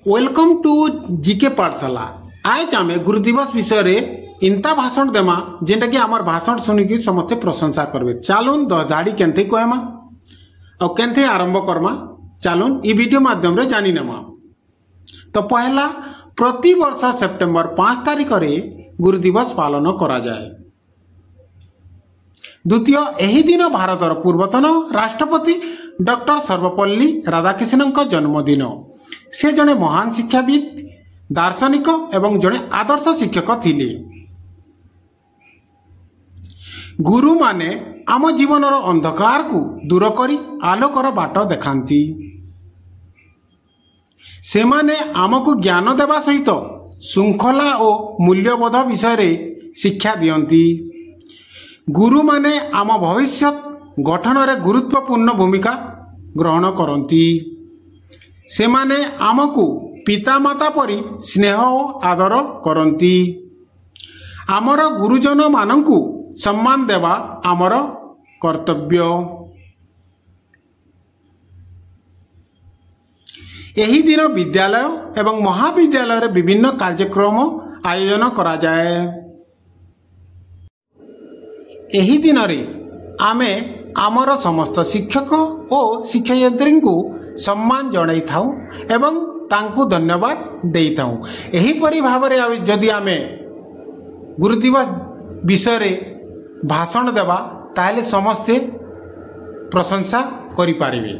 Welcome to GK पाठशाला। आज आम गुरु दिवस विषय रे इंता भाषण देमा जेनटा कि आमर भाषण सुनिकी समस्ते प्रशंसा करबे। चालून 10 धाड़ी केनथे कहमा और केनथे आरंभ करमा चालून ई वीडियो माध्यम रे जानी नेमा। तो पहला प्रति वर्ष सेप्टेम्बर 5 तारिख रे गुरु दिवस पालन करा जाए। द्वितीय एही दिन भारतर पूर्वतन राष्ट्रपति डॉक्टर सर्वपल्ली राधाकृष्णन जन्मदिन। से जड़े महान शिक्षाविद दार्शनिक एवं जड़े आदर्श शिक्षक थिले। गुरु माने आम जीवनर अंधकार को दूर करी आलोकर बाट देखांती। से माने आमको ज्ञान देवा सहित श्रृंखला और मूल्यबोध विषय रे शिक्षा दियंती। गुरु माने आम भविष्य गठन रे गुरुत्वपूर्ण भूमिका ग्रहण करती। से माने आमको पितामाता परी स्नेह और आदर करती। आमर गुरुजन मानंकु सम्मान देवा आमर कर्तव्य। एही दिन विद्यालय एवं महाविद्यालय रे विभिन्न कार्यक्रम आयोजन करा जाए। एही दिन रे आमे आमर समस्त शिक्षक और शिक्षयित्री को सम्मान जणाई थाउ एवं तांकु धन्यवाद देई थाउ। एही परि भाबरे जदि आमे गुरु दिवस विषय रे भाषण देबा ताले समस्ते प्रशंसा करि पारिबे।